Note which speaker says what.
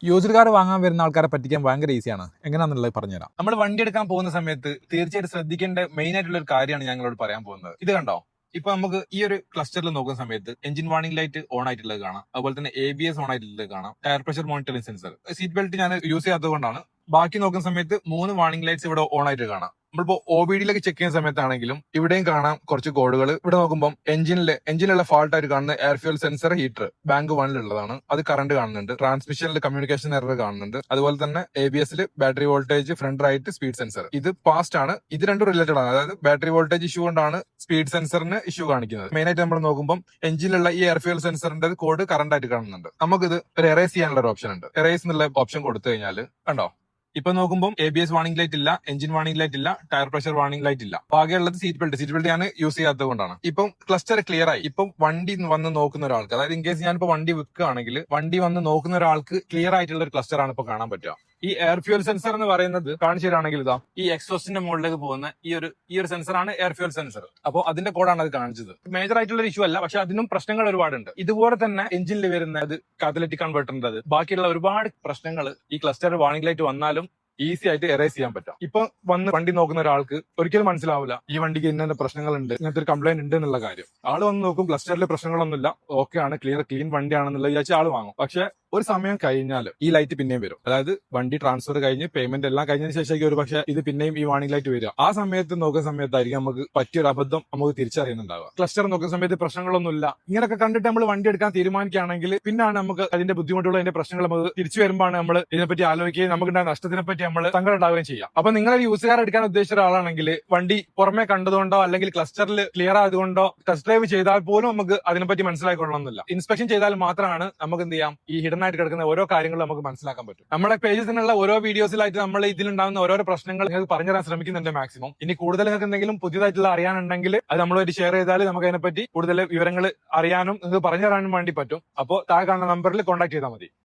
Speaker 1: Used car വാങ്ങാൻ വരുന്ന ആൾക്കാരെ പറ്റിക്കാൻ ഭയങ്കര ഈസിയാണ്. എങ്ങനെയാണെന്നുള്ളത് പറഞ്ഞുതരാം. നമ്മൾ വണ്ടി എടുക്കാൻ പോകുന്ന സമയത്ത് തീർച്ചയായിട്ടും ശ്രദ്ധിക്കേണ്ട മെയിൻ ആയിട്ടുള്ള ഒരു കാര്യമാണ് ഞങ്ങളോട് പറയാൻ പോകുന്നത്. ഇത് കണ്ടോ, ഇപ്പൊ നമുക്ക് ഈ ഒരു ക്ലസ്റ്ററിൽ നോക്കുന്ന സമയത്ത് എഞ്ചിൻ വാർണിംഗ് ലൈറ്റ് ഓൺ ആയിട്ടുള്ളത് കാണാം. അതുപോലെ തന്നെ ABS ഓൺ ആയിട്ടുള്ളത് കാണാം. Tyre pressure monitoring sensor, seat belt ഞാൻ യൂസ് ചെയ്യാത്തത് കൊണ്ടാണ്. ബാക്കി നോക്കുന്ന സമയത്ത് 3 വാർണിംഗ് ലൈറ്റ്സ് ഇവിടെ ഓൺ ആയിട്ട് കാണാം. നമ്മളിപ്പോ OBD-യിലൊക്കെ ചെക്ക് ചെയ്യുന്ന സമയത്താണെങ്കിലും ഇവിടെയും കാണാം കുറച്ച് കോഡുകൾ. ഇവിടെ നോക്കുമ്പോൾ എഞ്ചിനുള്ള ഫാൾട്ട് ആയിട്ട് കാണുന്ന air fuel sensor heater bank 1-ലുള്ളതാണ്. അത് കറണ്ട് കാണുന്നുണ്ട്. ട്രാൻസ്മിഷനിൽ കമ്മ്യൂണിക്കേഷൻ എറർ കാണുന്നുണ്ട്. അതുപോലെ തന്നെ ABS-ൽ battery voltage, front right speed sensor. ഇത് പാസ്റ്റ് ആണ്. ഇത് രണ്ടും റിലേറ്റഡ് ആണ്. അതായത് ബാറ്ററി വോൾട്ടേജ് ഇഷ്യൂ കൊണ്ടാണ് സ്പീഡ് സെൻസറിന് ഇഷ്യൂ കാണിക്കുന്നത്. മെയിൻ ആയിട്ട് നമ്മൾ നോക്കുമ്പോൾ എഞ്ചിനുള്ള ഈ എയർ ഫ്യൂൽ സെൻസറിന്റെ കോഡ് കറണ്ട് ആയിട്ട് കാണുന്നുണ്ട്. നമുക്കിത് ഒരു എറേസ് ചെയ്യാനുള്ള ഒരു ഓപ്ഷൻ ഉണ്ട്. എറേസ് എന്നുള്ള ഓപ്ഷൻ കൊടുത്തു കഴിഞ്ഞാൽ കണ്ടോ, ഇപ്പൊ നോക്കുമ്പോൾ ABS വാർണിംഗ് ലൈറ്റ് ഇല്ല, എഞ്ചിൻ വാർണിംഗ് ലൈറ്റ് ഇല്ല, ടയർ പ്രഷർ വാർണിംഗ് ലൈറ്റ് ഇല്ല. ബാക്കിയുള്ളത് സീറ്റ് ബെൽറ്റ് ഞാൻ യൂസ് ചെയ്യാത്തത് കൊണ്ടാണ്. ഇപ്പം ക്ലസ്റ്റർ ക്ലിയർ ആയി. ഇപ്പം വണ്ടി വന്ന് നോക്കുന്ന ഒരാൾക്ക്, അതായത് ഇൻ കേസ് ഞാനിപ്പോ വണ്ടി വിൽക്കുകയാണെങ്കിൽ വണ്ടി വന്ന് നോക്കുന്ന ഒരാൾക്ക് ക്ലിയർ ആയിട്ടുള്ള ഒരു ക്ലസ്റ്റർ ആണ് ഇപ്പൊ കാണാൻ പറ്റുക. ഈ എയർ ഫ്യൂൽ സെൻസർ എന്ന് പറയുന്നത് കാണിച്ചു തരാണെങ്കിൽ ഇതാ ഈ എക്സോസ്റ്റിന്റെ മുകളിലേക്ക് പോകുന്ന ഈ ഒരു സെൻസർ ആണ് എയർ ഫ്യൂൽ സെൻസർ. അപ്പോൾ അതിന്റെ കോഡാണ് അത് കാണിച്ചത്. മേജർ ആയിട്ടുള്ള ഒരു ഇഷ്യൂ അല്ല, പക്ഷെ അതിനും പ്രശ്നങ്ങൾ ഒരുപാടുണ്ട്. ഇതുപോലെ തന്നെ എഞ്ചിനിൽ വരുന്ന കാറ്റലിറ്റിക് കൺവെർട്ടറിന്റെ ബാക്കിയുള്ള ഒരുപാട് പ്രശ്നങ്ങൾ ഈ ക്ലസ്റ്റർ വാർണിംഗ് ലൈറ്റ് വന്നാലും ഈസി ആയിട്ട് എറേസ് ചെയ്യാൻ പറ്റും. ഇപ്പൊ വന്ന് വണ്ടി നോക്കുന്ന ഒരാൾക്ക് ഒരിക്കലും മനസ്സിലാവില്ല ഈ വണ്ടിക്ക് ഇന്ന പ്രശ്നങ്ങളുണ്ട്, ഇങ്ങനത്തെ ഒരു കംപ്ലൈന്റ് ഉണ്ട് എന്നുള്ള കാര്യം. ആള് വന്ന് നോക്കും, ക്ലസ്റ്ററിൽ പ്രശ്നങ്ങളൊന്നുമില്ല, ഓക്കെ ആണ്, ക്ലീൻ വണ്ടിയാണെന്നുള്ള വിചാരിച്ച ആള് വാങ്ങും. പക്ഷെ ഒരു സമയം കഴിഞ്ഞാൽ ഈ ലൈറ്റ് പിന്നെയും വരും. അതായത് വണ്ടി ട്രാൻസ്ഫർ കഴിഞ്ഞ് പേയ്മെന്റ് എല്ലാം കഴിഞ്ഞതിന് ശേഷം ഒരു പക്ഷേ ഇത് പിന്നെയും ഈ വാർണിംഗ് ലൈറ്റ് വരിക. ആ സമയത്ത് നോക്കുന്ന സമയത്തായിരിക്കും നമുക്ക് പറ്റിയൊരു അബദ്ധം നമുക്ക് തിരിച്ചറിയുന്നുണ്ടാവുക. ക്ലസ്റ്റർ നോക്കുന്ന സമയത്ത് പ്രശ്നങ്ങളൊന്നുമില്ല, ഇങ്ങനെയൊക്കെ കണ്ടിട്ട് നമ്മൾ വണ്ടി എടുക്കാൻ തീരുമാനിക്കുകയാണെങ്കിൽ പിന്നാണ് നമുക്ക് അതിന്റെ ബുദ്ധിമുട്ടുള്ള അതിന്റെ പ്രശ്നങ്ങൾ നമുക്ക് തിരിച്ചു വരുമ്പോഴാണ് നമ്മൾ ഇതിനെപ്പറ്റി ആലോചിക്കുകയും നമുക്കുണ്ടായ നഷ്ടത്തിനെ പറ്റി നമ്മൾ സങ്കടം ഉണ്ടാവുകയും ചെയ്യാം. അപ്പൊ നിങ്ങൾ യൂസുകാർ എടുക്കാൻ ഉദ്ദേശിച്ച ഒരാളാണെങ്കിൽ വണ്ടി പുറമെ കണ്ടതുകൊണ്ടോ അല്ലെങ്കിൽ ക്ലസ്റ്ററിൽ ക്ലിയർ ആയതുകൊണ്ടോ ടെസ്റ്റ് ഡ്രൈവ് ചെയ്താൽ പോലും നമുക്ക് അതിനെപ്പറ്റി മനസ്സിലാക്കിക്കൊള്ളണമെന്നില്ല. ഇൻസ്പെക്ഷൻ ചെയ്താൽ മാത്രമാണ് നമുക്ക് എന്ത് ചെയ്യാം, ഈ ഹിഡൻ ആയിട്ട് കിടക്കുന്ന ഓരോ കാര്യങ്ങളും നമുക്ക് മനസ്സിലാക്കാൻ പറ്റും. നമ്മുടെ പേജസിനുള്ള ഓരോ വീഡിയോസിലായിട്ട് നമ്മൾ ഇതിലുണ്ടാകുന്ന ഓരോ പ്രശ്നങ്ങൾ നിങ്ങൾക്ക് പറഞ്ഞുതരാൻ ശ്രമിക്കുന്നുണ്ട് മാക്സിമം. ഇനി കൂടുതൽ നിങ്ങൾക്ക് എന്തെങ്കിലും പുതിയതായിട്ടുള്ള അറിയാനുണ്ടെങ്കിൽ അത് നമ്മളുമായിട്ട് ഷെയർ ചെയ്താൽ നമുക്ക് അതിനെപ്പറ്റി കൂടുതൽ വിവരങ്ങൾ അറിയാനും നിങ്ങൾക്ക് പറഞ്ഞു തരാനും വേണ്ടി പറ്റും. അപ്പോൾ താഴെ കാണുന്ന നമ്പറിൽ കോൺടാക്ട് ചെയ്താൽ മതി.